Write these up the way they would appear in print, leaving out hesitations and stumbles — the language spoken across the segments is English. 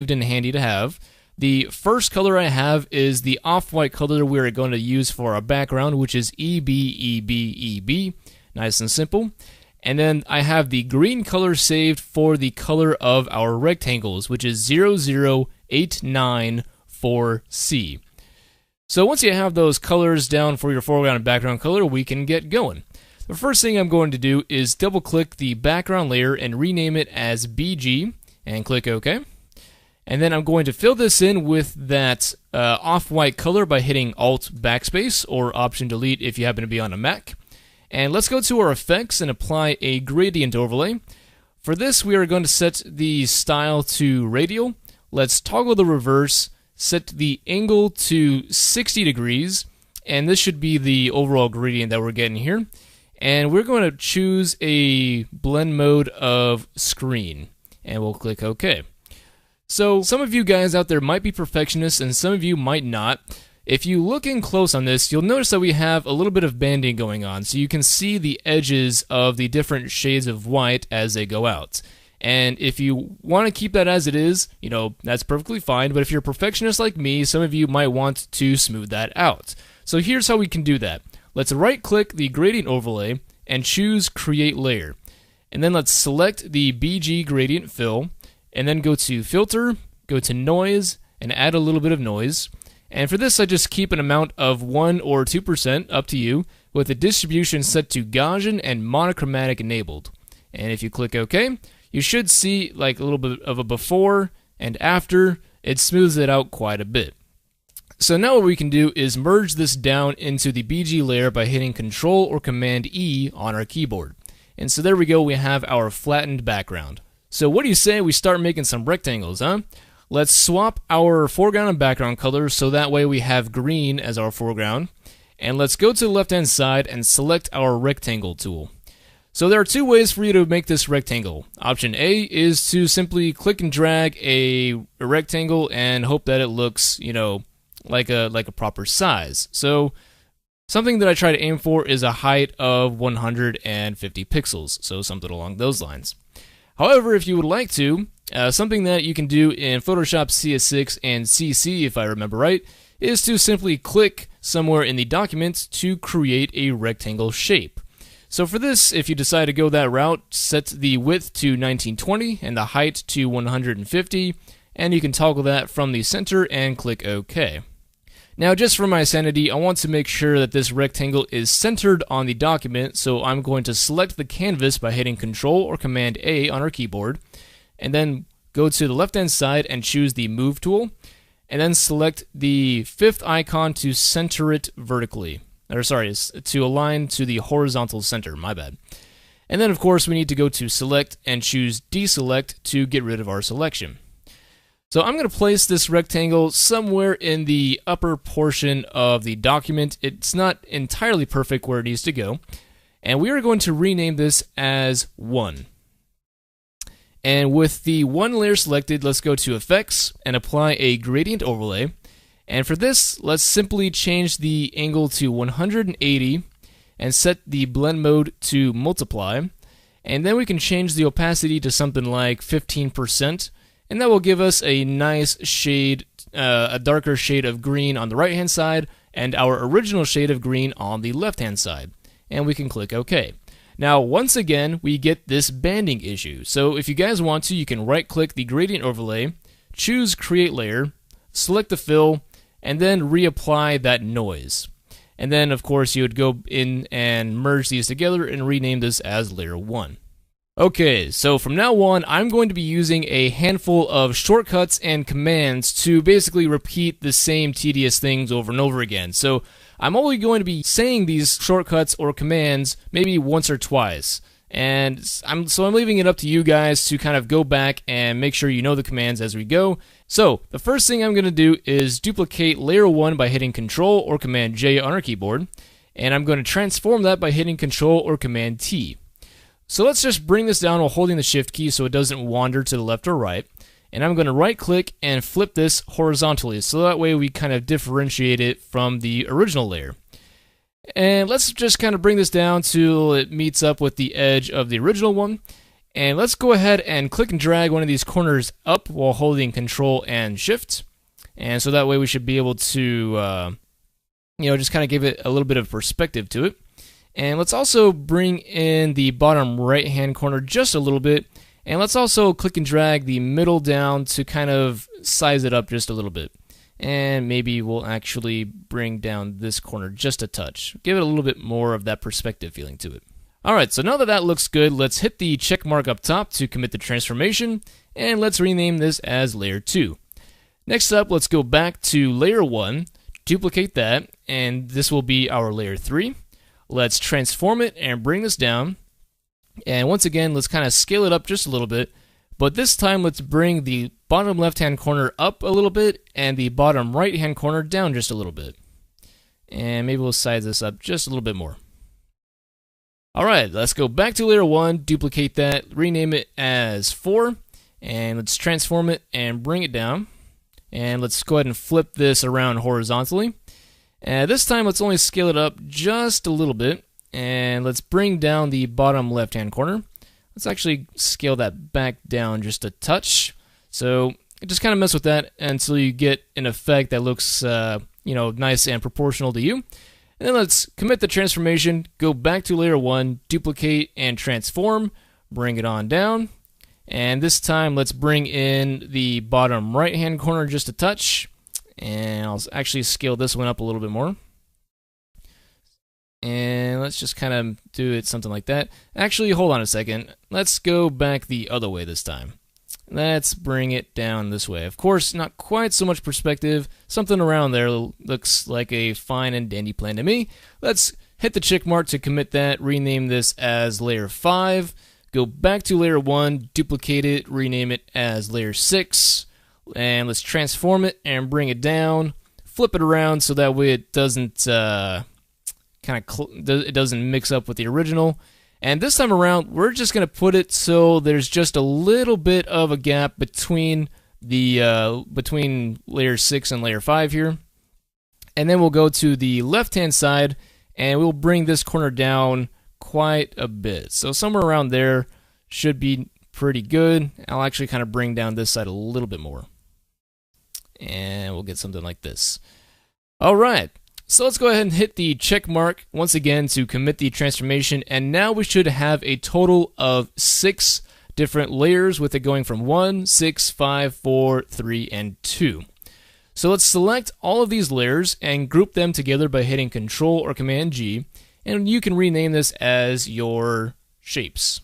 and handy to have. The first color I have is the off-white color we're going to use for our background, which is EB. Nice and simple. And then I have the green color saved for the color of our rectangles, which is 00894C. So once you have those colors down for your foreground and background color, we can get going. The first thing I'm going to do is double-click the background layer and rename it as BG, and click OK. And then I'm going to fill this in with that off-white color by hitting Alt Backspace or Option Delete if you happen to be on a Mac. And let's go to our effects and apply a gradient overlay. For this, we are going to set the style to radial. Let's toggle the reverse, set the angle to 60 degrees, and this should be the overall gradient that we're getting here. And we're going to choose a blend mode of screen, and we'll click OK. So some of you guys out there might be perfectionists and some of you might not. If you look in close on this, you'll notice that we have a little bit of banding going on, so you can see the edges of the different shades of white as they go out. And if you want to keep that as it is, that's perfectly fine, but if you're a perfectionist like me, some of you might want to smooth that out. So here's how we can do that. Let's right-click the gradient overlay and choose Create Layer. And then let's select the BG Gradient Fill, and then go to Filter, go to Noise, and add a little bit of noise. And for this, I just keep an amount of 1 or 2%, up to you, with the distribution set to Gaussian and monochromatic enabled. And if you click OK, you should see like a little bit of a before and after. It smooths it out quite a bit. So now what we can do is merge this down into the BG layer by hitting Control or Command E on our keyboard. And so there we go, we have our flattened background. So what do you say we start making some rectangles, huh? Let's swap our foreground and background colors so that way we have green as our foreground. And let's go to the left-hand side and select our rectangle tool. So there are two ways for you to make this rectangle. Option A is to simply click and drag a rectangle and hope that it looks, like a proper size. So something that I try to aim for is a height of 150 pixels, so something along those lines. However, if you would like to, something that you can do in Photoshop CS6 and CC, if I remember right, is to simply click somewhere in the document to create a rectangle shape. So for this, if you decide to go that route, set the width to 1920 and the height to 150, and you can toggle that from the center and click OK. Now, just for my sanity, I want to make sure that this rectangle is centered on the document, so I'm going to select the canvas by hitting Control or Command A on our keyboard, and then go to the left-hand side and choose the Move tool, and then select the fifth icon to center it vertically. To align to the horizontal center, my bad. And then, of course, we need to go to Select and choose Deselect to get rid of our selection. So I'm going to place this rectangle somewhere in the upper portion of the document. It's not entirely perfect where it needs to go. And we are going to rename this as 1. And with the 1 layer selected, let's go to Effects and apply a gradient overlay. And for this, let's simply change the angle to 180 and set the blend mode to multiply. And then we can change the opacity to something like 15%. And that will give us a nice shade, a darker shade of green on the right-hand side, and our original shade of green on the left-hand side. And we can click OK. Now, once again, we get this banding issue. So if you guys want to, you can right-click the gradient overlay, choose Create Layer, select the fill, and then reapply that noise. And then, of course, you would go in and merge these together and rename this as Layer 1. Okay, so from now on, I'm going to be using a handful of shortcuts and commands to basically repeat the same tedious things over and over again. So I'm only going to be saying these shortcuts or commands maybe once or twice. And I'm leaving it up to you guys to kind of go back and make sure you know the commands as we go. So the first thing I'm going to do is duplicate layer 1 by hitting Control or Command J on our keyboard. And I'm going to transform that by hitting Control or Command T. So let's just bring this down while holding the Shift key so it doesn't wander to the left or right. And I'm going to right click and flip this horizontally so that way we kind of differentiate it from the original layer. And let's just kind of bring this down till it meets up with the edge of the original one. And let's go ahead and click and drag one of these corners up while holding Control and Shift. And so that way we should be able to, just kind of give it a little bit of perspective to it. And let's also bring in the bottom right-hand corner just a little bit. And let's also click and drag the middle down to kind of size it up just a little bit. And maybe we'll actually bring down this corner just a touch. Give it a little bit more of that perspective feeling to it. Alright, so now that that looks good, let's hit the check mark up top to commit the transformation. And let's rename this as Layer 2. Next up, let's go back to Layer 1, duplicate that, and this will be our Layer 3. Let's transform it and bring this down. And once again, let's kind of scale it up just a little bit. But this time, let's bring the bottom left-hand corner up a little bit and the bottom right-hand corner down just a little bit. And maybe we'll size this up just a little bit more. Alright, let's go back to Layer 1, duplicate that, rename it as 4. And let's transform it and bring it down. And let's go ahead and flip this around horizontally. And this time, let's only scale it up just a little bit. And let's bring down the bottom left-hand corner. Let's actually scale that back down just a touch. So just kind of mess with that until you get an effect that looks, nice and proportional to you. And then let's commit the transformation, go back to Layer 1, duplicate and transform, bring it on down. And this time, let's bring in the bottom right-hand corner just a touch. And I'll actually scale this one up a little bit more. And let's just kind of do it something like that. Actually, hold on a second. Let's go back the other way this time. Let's bring it down this way. Of course, not quite so much perspective. Something around there looks like a fine and dandy plan to me. Let's hit the check mark to commit that. Rename this as Layer 5. Go back to Layer 1, duplicate it, rename it as Layer 6, and let's transform it and bring it down. Flip it around so that way it doesn't it doesn't mix up with the original. And this time around, we're just going to put it so there's just a little bit of a gap between the between Layer 6 and Layer 5 here. And then we'll go to the left-hand side, and we'll bring this corner down quite a bit. So somewhere around there should be pretty good. I'll actually kind of bring down this side a little bit more. And we'll get something like this. Alright, so let's go ahead and hit the check mark once again to commit the transformation. And now we should have a total of 6 different layers with it going from 1, 6, 5, 4, 3, and 2. So let's select all of these layers and group them together by hitting Control or Command G. And you can rename this as your shapes.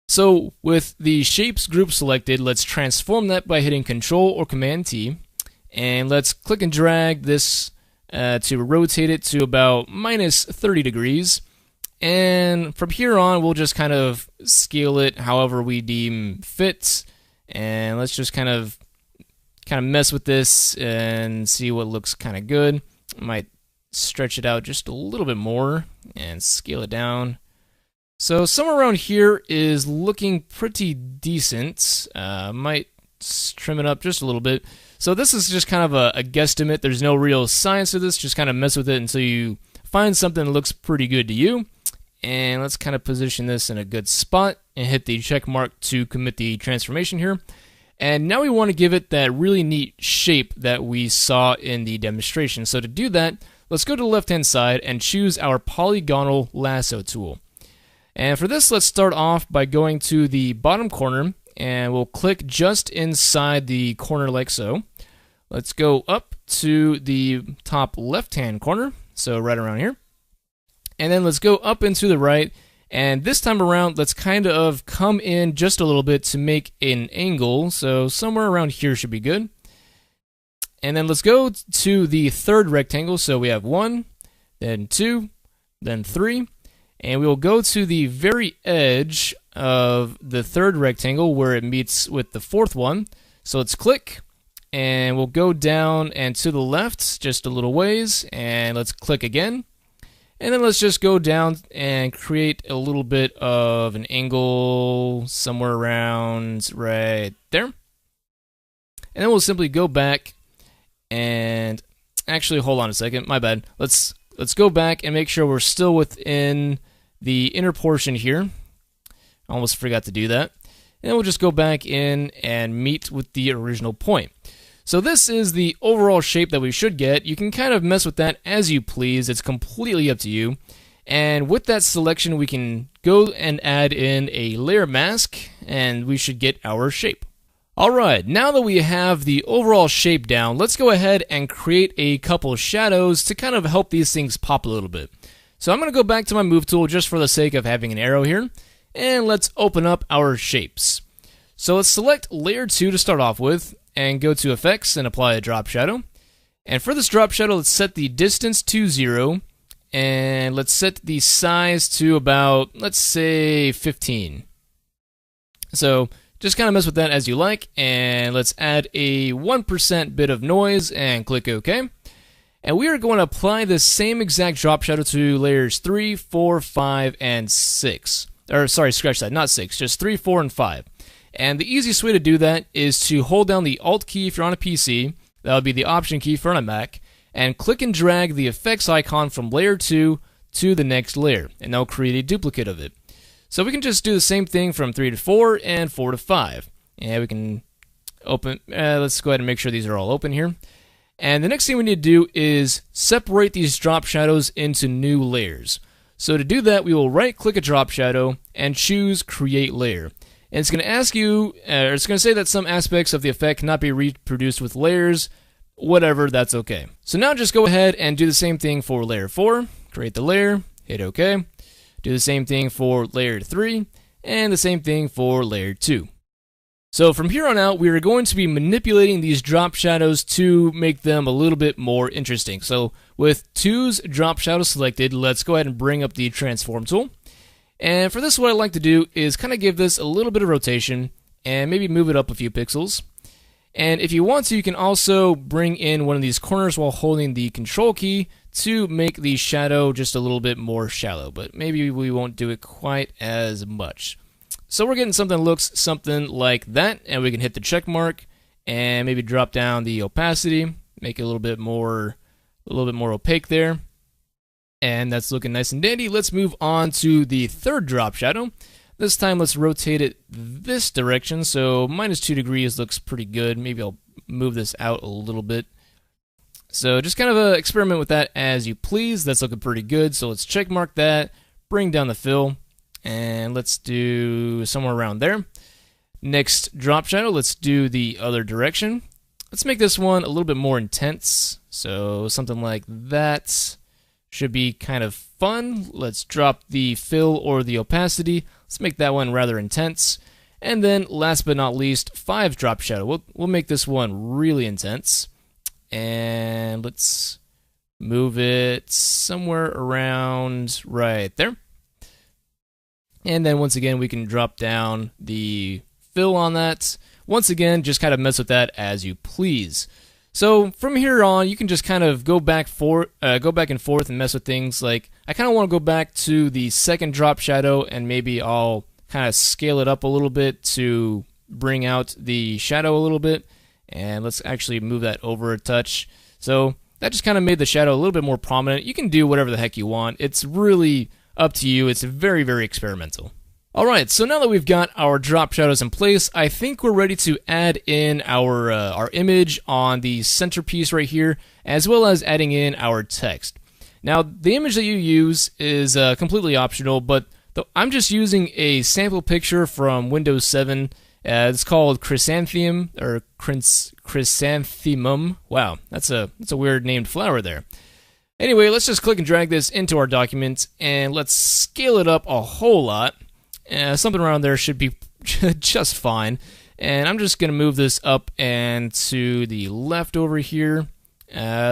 So with the shapes group selected, let's transform that by hitting Control or Command T. And let's click and drag this to rotate it to about minus 30 degrees. And from here on, we'll just kind of scale it however we deem fit. And let's just kind of mess with this and see what looks kind of good. Might stretch it out just a little bit more and scale it down. So somewhere around here is looking pretty decent. Might trim it up just a little bit. So this is just kind of a guesstimate. There's no real science to this. Just kind of mess with it until you find something that looks pretty good to you. And let's kind of position this in a good spot and hit the check mark to commit the transformation here. And now we want to give it that really neat shape that we saw in the demonstration. So to do that, let's go to the left-hand side and choose our polygonal lasso tool. And for this, let's start off by going to the bottom corner, and we'll click just inside the corner like so. Let's go up to the top left-hand corner, so right around here. And then let's go up and to the right, and this time around, let's kind of come in just a little bit to make an angle, so somewhere around here should be good. And then let's go to the third rectangle, so we have 1, then 2, then 3, and we will go to the very edge of the third rectangle where it meets with the fourth one. So let's click, and we'll go down and to the left just a little ways, and let's click again. And then let's just go down and create a little bit of an angle somewhere around right there. And then we'll simply go back and actually hold on a second, my bad. Let's go back and make sure we're still within the inner portion here. I almost forgot to do that. And we'll just go back in and meet with the original point. So this is the overall shape that we should get. You can kind of mess with that as you please. It's completely up to you. And with that selection, we can go and add in a layer mask, and we should get our shape. Alright, now that we have the overall shape down, let's go ahead and create a couple shadows to kind of help these things pop a little bit. So I'm going to go back to my move tool just for the sake of having an arrow here, and let's open up our shapes. So let's select layer 2 to start off with, and go to effects and apply a drop shadow. And for this drop shadow, let's set the distance to 0, and let's set the size to about, let's say, 15. So just kind of mess with that as you like, and let's add a 1% bit of noise and click OK. And we are going to apply the same exact drop shadow to layers 3, 4, 5, and 6. Or sorry, scratch that, not 6, just 3, 4, and 5. And the easiest way to do that is to hold down the Alt key if you're on a PC, that would be the Option key for on a Mac, and click and drag the effects icon from layer 2 to the next layer, and that'll create a duplicate of it. So we can just do the same thing from 3 to 4 and 4 to 5. And we can open, let's go ahead and make sure these are all open here. And the next thing we need to do is separate these drop shadows into new layers. So to do that, we will right click a drop shadow and choose create layer. And it's going to ask you, or it's going to say that some aspects of the effect cannot be reproduced with layers. Whatever, that's okay. So now just go ahead and do the same thing for layer 4. Create the layer, hit OK. Do the same thing for layer 3, and the same thing for layer 2. So from here on out, we are going to be manipulating these drop shadows to make them a little bit more interesting. So with 2's drop shadow selected, let's go ahead and bring up the transform tool. And for this, what I like to do is kind of give this a little bit of rotation, and maybe move it up a few pixels. And if you want to, you can also bring in one of these corners while holding the control key to make the shadow just a little bit more shallow, but maybe we won't do it quite as much. So we're getting something that looks something like that, and we can hit the check mark and maybe drop down the opacity, make it a little bit more opaque there. And that's looking nice and dandy. Let's move on to the third drop shadow. This time let's rotate it this direction, so -2 degrees looks pretty good. Maybe I'll move this out a little bit. So just kind of experiment with that as you please. That's looking pretty good. So let's check mark that, bring down the fill, and let's do somewhere around there. Next drop shadow, let's do the other direction. Let's make this one a little bit more intense. So something like that should be kind of fun. Let's drop the fill or the opacity. Let's make that one rather intense. And then last but not least, 5 drop shadow. We'll make this one really intense. And let's move it somewhere around right there. And then once again, we can drop down the fill on that. Once again, just kind of mess with that as you please. So from here on, you can just kind of go back and forth and mess with things. Like I kind of want to go back to the second drop shadow, and maybe I'll kind of scale it up a little bit to bring out the shadow a little bit. And let's actually move that over a touch. So that just kind of made the shadow a little bit more prominent. You can do whatever the heck you want. It's really up to you. It's very, very experimental. Alright, so now that we've got our drop shadows in place, I think we're ready to add in our image on the centerpiece right here, as well as adding in our text. Now, the image that you use is completely optional, but I'm just using a sample picture from Windows 7. It's called Chrysanthemum, or Chrysanthemum. Wow, that's a weird named flower there. Anyway, let's just click and drag this into our document, and let's scale it up a whole lot. Something around there should be just fine. And I'm just going to move this up and to the left over here.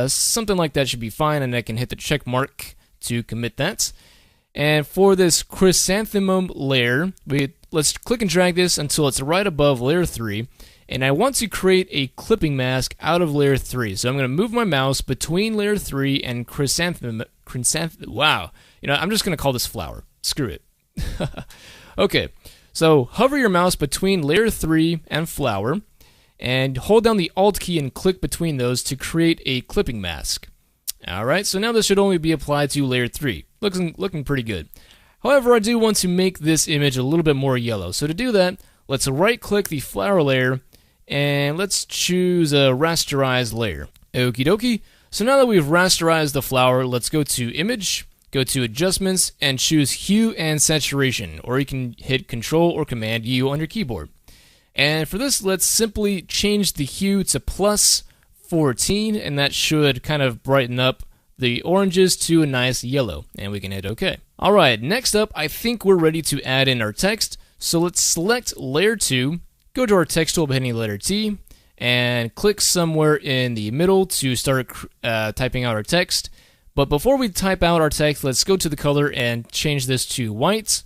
Something like that should be fine, and I can hit the check mark to commit that. And for this chrysanthemum layer, let's click and drag this until it's right above layer 3. And I want to create a clipping mask out of layer 3. So I'm going to move my mouse between layer 3 and chrysanthemum. Wow. You know, I'm just going to call this flower. Screw it. Okay. So hover your mouse between layer 3 and flower, and hold down the Alt key and click between those to create a clipping mask. Alright, so now this should only be applied to layer 3. Looking pretty good. However, I do want to make this image a little bit more yellow. So to do that, let's right-click the flower layer, and let's choose a rasterized layer. Okie dokie. So now that we've rasterized the flower, let's go to Image, go to Adjustments, and choose Hue and Saturation, or you can hit Control or Command U on your keyboard. And for this, let's simply change the hue to plus 14, and that should kind of brighten up the oranges to a nice yellow, and we can hit OK. Alright, next up, I think we're ready to add in our text, so let's select Layer 2, go to our text tool by hitting the letter T, and click somewhere in the middle to start typing out our text. But before we type out our text, let's go to the color and change this to white.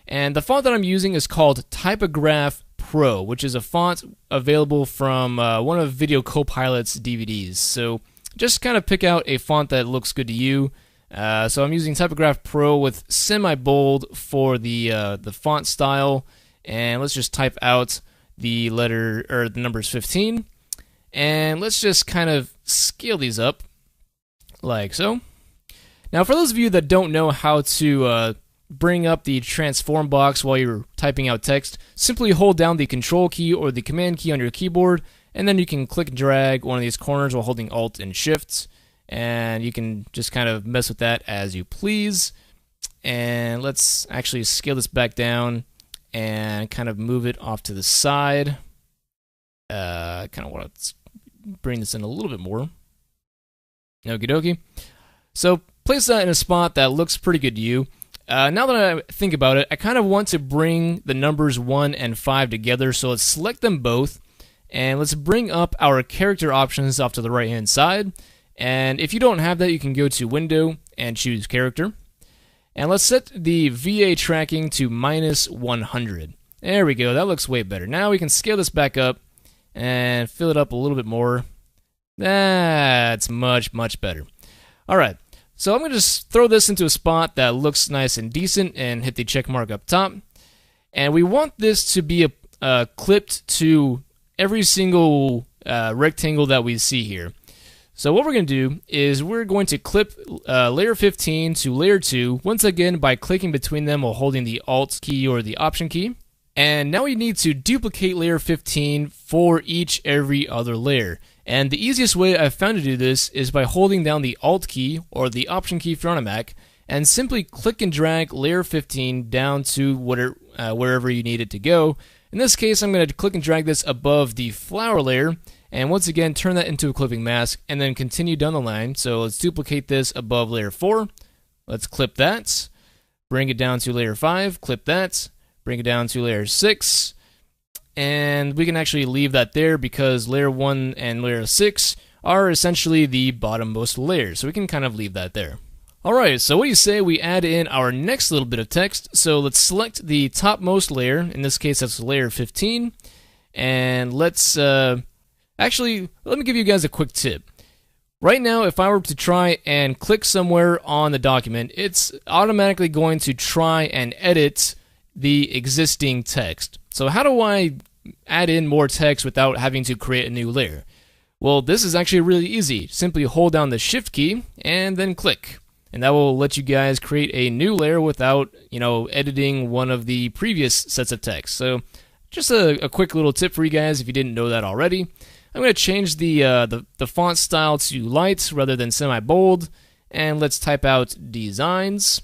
And the font that I'm using is called Typograph Pro, which is a font available from one of Video Copilot's DVDs. So just kind of pick out a font that looks good to you. So I'm using Typograph Pro with semi-bold for the font style, and let's just type out the letter or the numbers 15, and let's just kind of scale these up like so. Now, for those of you that don't know how to bring up the transform box while you're typing out text, simply hold down the Control key or the Command key on your keyboard, and then you can click and drag one of these corners while holding Alt and Shift, and you can just kind of mess with that as you please. And let's actually scale this back down and kind of move it off to the side. Kind of want to bring this in a little bit more. Okie dokie. So place that in a spot that looks pretty good to you. Now that I think about it, I kind of want to bring the numbers 1 and 5 together, so let's select them both, and let's bring up our character options off to the right-hand side. And if you don't have that, you can go to Window and choose Character. And let's set the VA tracking to -100. There we go, that looks way better. Now we can scale this back up and fill it up a little bit more. That's much, much better. Alright, so I'm going to just throw this into a spot that looks nice and decent and hit the check mark up top. And we want this to be clipped to every single rectangle that we see here. So what we're going to do is we're going to clip layer 15 to layer 2, once again by clicking between them while holding the Alt key or the Option key. And now we need to duplicate layer 15 for every other layer. And the easiest way I've found to do this is by holding down the Alt key or the Option key if you're on a Mac, and simply click and drag layer 15 down to wherever you need it to go. In this case, I'm going to click and drag this above the flower layer, and once again turn that into a clipping mask, and then continue down the line. So let's duplicate this above layer 4. Let's clip that, bring it down to layer 5, clip that, bring it down to layer 6, and we can actually leave that there because layer 1 and layer 6 are essentially the bottommost layers, so we can kind of leave that there. Alright, so what do you say we add in our next little bit of text? So let's select the topmost layer, in this case that's layer 15, and let's actually, let me give you guys a quick tip. Right now, if I were to try and click somewhere on the document, it's automatically going to try and edit the existing text. So how do I add in more text without having to create a new layer? Well, this is actually really easy. Simply hold down the Shift key and then click. And that will let you guys create a new layer without, editing one of the previous sets of text. So just a quick little tip for you guys if you didn't know that already. I'm going to change the font style to light rather than semi-bold, and let's type out designs.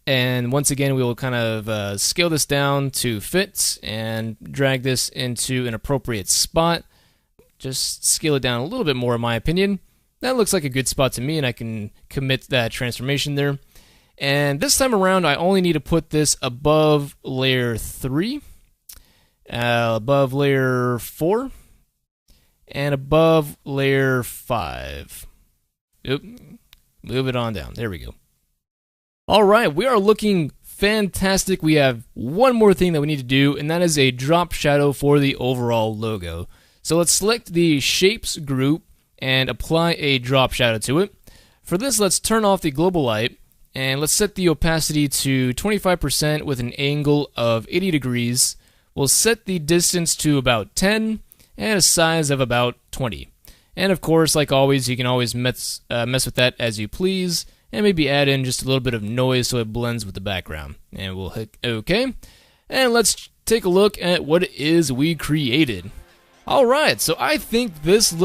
And once again, we will kind of scale this down to fit and drag this into an appropriate spot. Just scale it down a little bit more, in my opinion. That looks like a good spot to me, and I can commit that transformation there. And this time around, I only need to put this above layer 3, above layer 4, and above layer 5. Oop, move it on down. There we go. Alright, we are looking fantastic. We have one more thing that we need to do, and that is a drop shadow for the overall logo. So let's select the Shapes group and apply a drop shadow to it. For this, let's turn off the global light, and let's set the opacity to 25% with an angle of 80 degrees. We'll set the distance to about 10, and a size of about 20. And of course, like always, you can always mess with that as you please. and maybe add in just a little bit of noise so it blends with the background. And we'll hit OK. And let's take a look at what it is we created. Alright, so I think this looks